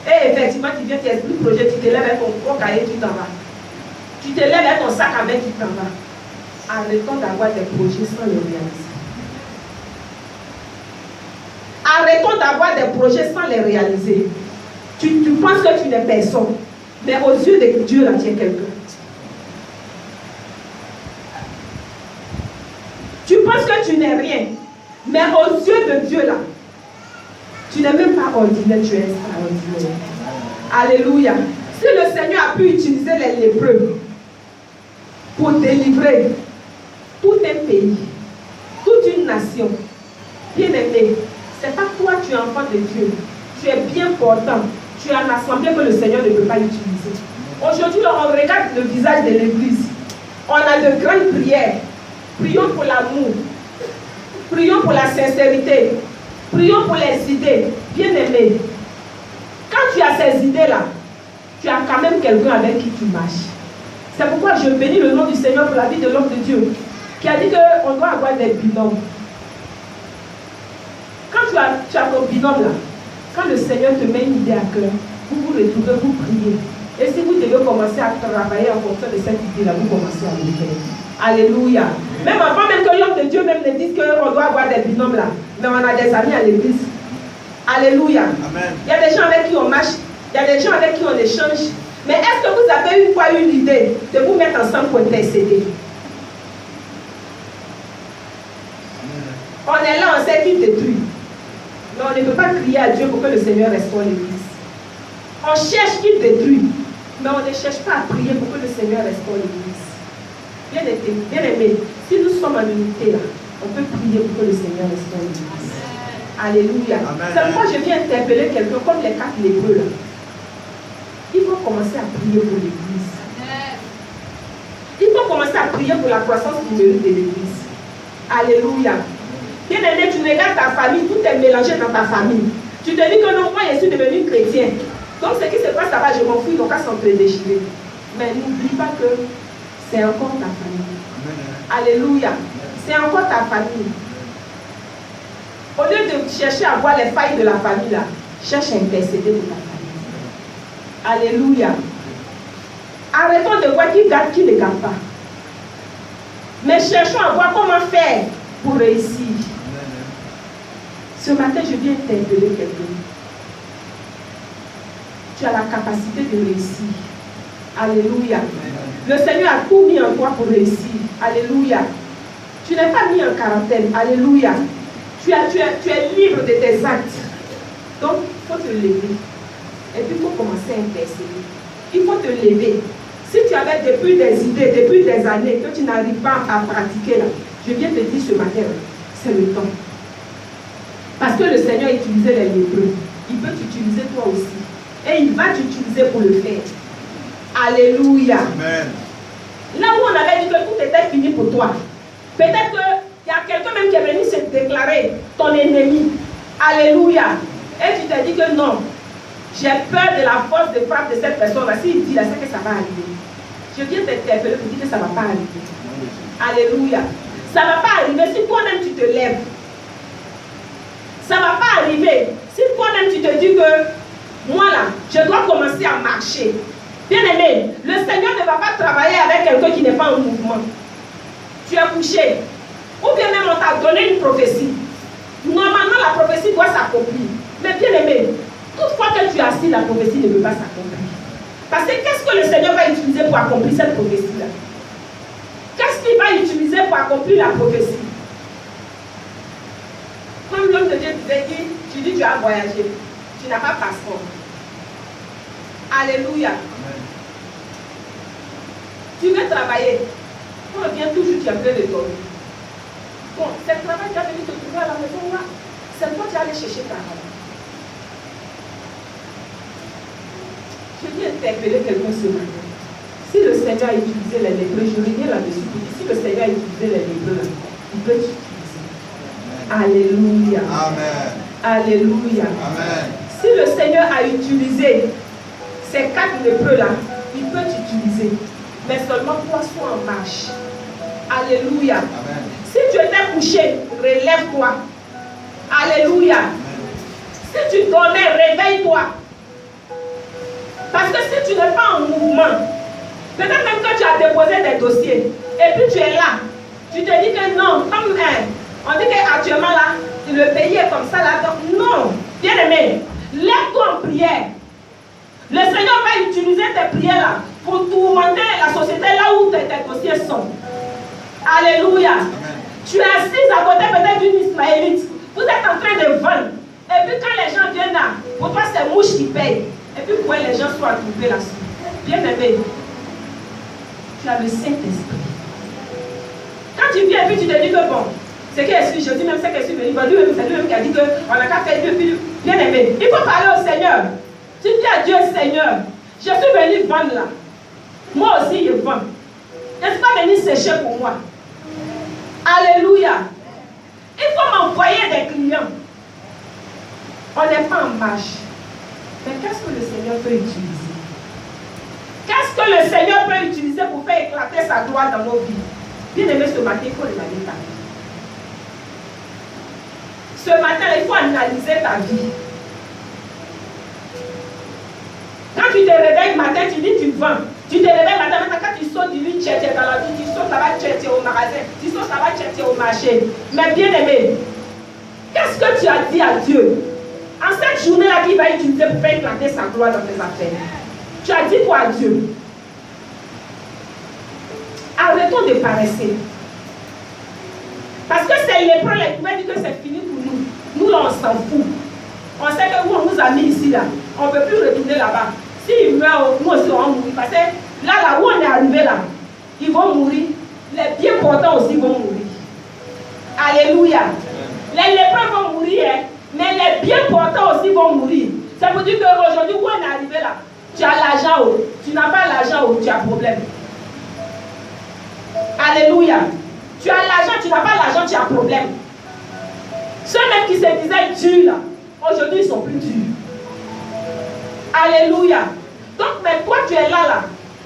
Et effectivement, tu viens, tu expliques le projet, tu te lèves avec ton gros cahier, tu t'en vas. Tu te lèves avec ton sac à main, tu t'en vas. Arrêtons d'avoir des projets sans les réaliser. Arrêtons d'avoir des projets sans les réaliser. Tu penses que tu n'es personne. Mais aux yeux de Dieu, là, tu es quelqu'un. Tu penses que tu n'es rien. Mais aux yeux de Dieu, là, tu n'es même pas ordinaire, tu es extraordinaire. Alléluia. Si le Seigneur a pu utiliser les lépreux pour délivrer tout un pays, toute une nation, bien aimé, c'est pas toi, tu es enfant de Dieu. Tu es bien portant. Tu es en assemblée que le Seigneur ne peut pas utiliser. Aujourd'hui, on regarde le visage de l'église. On a de grandes prières. Prions pour l'amour. Prions pour la sincérité. Prions pour les idées. Bien-aimés, quand tu as ces idées-là, tu as quand même quelqu'un avec qui tu marches. C'est pourquoi je bénis le nom du Seigneur pour la vie de l'homme de Dieu, qui a dit qu'on doit avoir des binômes. Quand tu as ton binôme là, quand le Seigneur te met une idée à cœur, vous vous retrouvez, vous priez. Et si vous devez commencer à travailler en fonction de cette idée-là, vous commencez à le faire. Alléluia. Même avant même que l'homme de Dieu même ne dise qu'on doit avoir des binômes là, mais on a des amis à l'église. Alléluia. Amen. Il y a des gens avec qui on marche, il y a des gens avec qui on échange. Mais est-ce que vous avez une fois eu l'idée de vous mettre ensemble pour intercéder? On est là, on sait qui détruit. Mais on ne peut pas crier à Dieu pour que le Seigneur restaure l'église. On cherche qui détruit, mais on ne cherche pas à prier pour que le Seigneur restaure l'église. Bien aimé, si nous sommes en unité là, on peut prier pour que le Seigneur restaure l'église. Alléluia. C'est pourquoi je viens interpeller quelqu'un comme les 4 lépreux là. Il faut commencer à prier pour l'église. Il faut commencer à prier pour la croissance numérique de l'église. Alléluia. Bien aimé, tu regardes ta famille, tout est mélangé dans ta famille. Tu te dis que non, moi je suis devenu chrétien. Donc ce qui se passe là-bas, je m'en fous, donc à s'entre-déchirer. Mais n'oublie pas que c'est encore ta famille. Alléluia. C'est encore ta famille. Au lieu de chercher à voir les failles de la famille là, cherche à intercéder pour ta famille. Alléluia. Arrêtons de voir qui garde, qui ne garde pas. Mais cherchons à voir comment faire pour réussir. Ce matin, je viens t'interpeller quelqu'un. Tu as la capacité de réussir. Alléluia. Le Seigneur a tout mis en toi pour réussir. Alléluia. Tu n'es pas mis en quarantaine. Alléluia. Tu es libre de tes actes. Donc, il faut te lever. Et puis, il faut commencer à intercéder. Il faut te lever. Si tu avais depuis des idées, depuis des années, que tu n'arrives pas à pratiquer là, je viens te dire ce matin, c'est le temps. Parce que le Seigneur utilisait les lépreux. Il peut t'utiliser toi aussi. Et il va t'utiliser pour le faire. Alléluia. Amen. Là où on avait dit que tout était fini pour toi, peut-être qu'il y a quelqu'un même qui est venu se déclarer ton ennemi. Alléluia. Et tu t'es dit que non, j'ai peur de la force de frappe de cette personne-là. S'il dit là, c'est que ça va arriver. Je viens t'interpeller pour dire que ça ne va pas arriver. Alléluia. Ça ne va pas arriver si toi-même tu te lèves. Ça ne va pas arriver si toi-même tu te dis que moi là, je dois commencer à marcher. Bien aimé, le Seigneur ne va pas travailler avec quelqu'un qui n'est pas en mouvement. Tu es couché. Ou bien même on t'a donné une prophétie. Normalement la prophétie doit s'accomplir. Mais bien aimé, toutefois que tu es assis, la prophétie ne peut pas s'accomplir. Parce que qu'est-ce que le Seigneur va utiliser pour accomplir cette prophétie-là? Qu'est-ce qu'il va utiliser pour accomplir la prophétie? Comme l'homme de Dieu disait, tu dis tu as voyagé, tu n'as pas passeport. Alléluia. Amen. Tu veux travailler. Quand on vient toujours, tu as plein de dormir. Bon, c'est le travail qui a venu te trouver à la maison là. C'est toi qui as allé chercher ta travail. Je viens interpeller quelqu'un ce matin. Si le Seigneur a utilisé les lépreux, je reviens là-dessus. Si le Seigneur a utilisé les lépreux, il peut t'utiliser. Alléluia. Amen. Alléluia. Amen. Si le Seigneur a utilisé ces 4 lépreux-là, il peut t'utiliser. Mais seulement toi, sois en marche. Alléluia. Amen. Si tu étais couché, relève-toi. Alléluia. Amen. Si tu dormais, réveille-toi. Parce que si tu n'es pas en mouvement, peut-être même que tu as déposé des dossiers, et puis tu es là, tu te dis que non, comme on dit qu'actuellement là, le pays est comme ça là, donc non, bien aimé, lève-toi en prière. Le Seigneur va utiliser tes prières là pour tourmenter la société là où tes dossiers sont. Alléluia. Amen. Tu es assise à côté peut-être d'une Ismaélite, vous êtes en train de vendre, et puis quand les gens viennent là, pour toi c'est mouche qui paye. Et puis, pourquoi les gens sont attroupés là-dessus? Bien aimé, tu as le Saint-Esprit. Quand tu viens et puis tu te dis que bon, c'est qui est-ce que je dis même c'est qui est-ce que c'est lui-même qui a dit qu'on n'a qu'à faire Dieu. Bien aimé, il faut parler au Seigneur. Tu dis à Dieu, Seigneur, je suis venu vendre là. Moi aussi, je vends. N'est-ce pas venu sécher pour moi? Alléluia. Il faut m'envoyer des clients. On n'est pas en marche. Mais qu'est-ce que le Seigneur peut utiliser? Qu'est-ce que le Seigneur peut utiliser pour faire éclater sa gloire dans nos vies? Bien aimé, ce matin, il faut regarder ta vie. Ce matin, il faut analyser ta vie. Quand tu te réveilles le matin, tu dis tu vends. Tu te réveilles le matin, quand tu sautes du lit, tu es dans la vie, tu sautes là-bas, tu es au magasin, tu sautes là-bas, tu es au marché. Mais bien aimé, qu'est-ce que tu as dit à Dieu? En cette journée-là qu'il va utiliser pour faire éclater sa gloire dans tes affaires. Tu as dit quoi à Dieu? Arrêtons de paresser. Parce que c'est lépreux, les pouvait dire que c'est fini pour nous. Nous, là, on s'en fout. On sait que vous, on nous a mis ici, là. On ne peut plus retourner là-bas. S'ils meurent, nous aussi, on va mourir. Parce que là où on est arrivé, là, ils vont mourir. Les bien portants aussi vont mourir. Alléluia. Les lépreux vont mourir, hein. Mais les bien portants aussi vont mourir. Ça veut dire qu'aujourd'hui, où on est arrivé là, tu as l'argent, tu n'as pas l'argent, tu as problème. Alléluia. Tu as l'argent, tu n'as pas l'argent, tu as problème. Ceux-mêmes qui se disaient durs là, aujourd'hui ils sont plus durs. Alléluia. Donc, mais toi tu es là,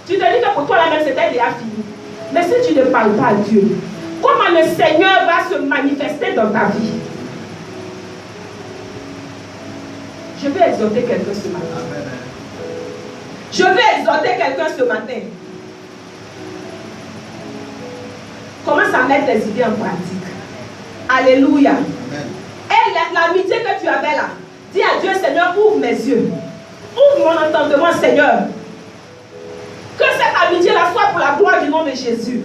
tu te dis que pour toi la même c'était déjà fini. Mais si tu ne parles pas à Dieu, comment le Seigneur va se manifester dans ta vie? Je vais exhorter quelqu'un ce matin. Je vais exhorter quelqu'un ce matin. Commence à mettre tes idées en pratique. Alléluia. Amen. Et l'amitié que tu avais là, dis à Dieu, Seigneur, ouvre mes yeux. Ouvre mon entendement, Seigneur. Que cette amitié-là soit pour la gloire du nom de Jésus.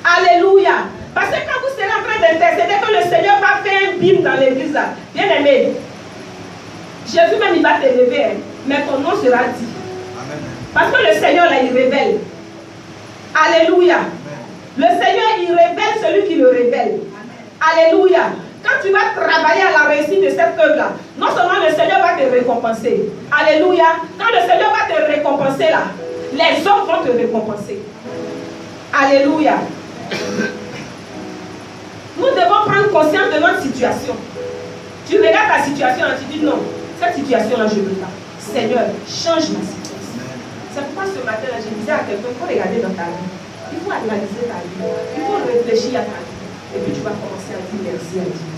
Alléluia. Parce que quand vous serez en train d'intercéder, que le Seigneur va faire un bim dans l'église là, bien aimé, Jésus même il va te lever, hein, mais ton nom sera dit. Amen. Parce que le Seigneur là, il révèle. Alléluia. Amen. Le Seigneur, il révèle celui qui le révèle. Amen. Alléluia. Quand tu vas travailler à la réussite de cette œuvre-là, non seulement le Seigneur va te récompenser. Alléluia. Quand le Seigneur va te récompenser là, les hommes vont te récompenser. Alléluia. Nous devons prendre conscience de notre situation. Tu regardes ta situation et tu dis non, cette situation-là, je ne veux pas. Seigneur, change ma situation. C'est pourquoi ce matin-là, je disais à quelqu'un, il faut regarder dans ta vie. Il faut analyser ta vie. Il faut réfléchir à ta vie. Et puis tu vas commencer à dire merci à Dieu.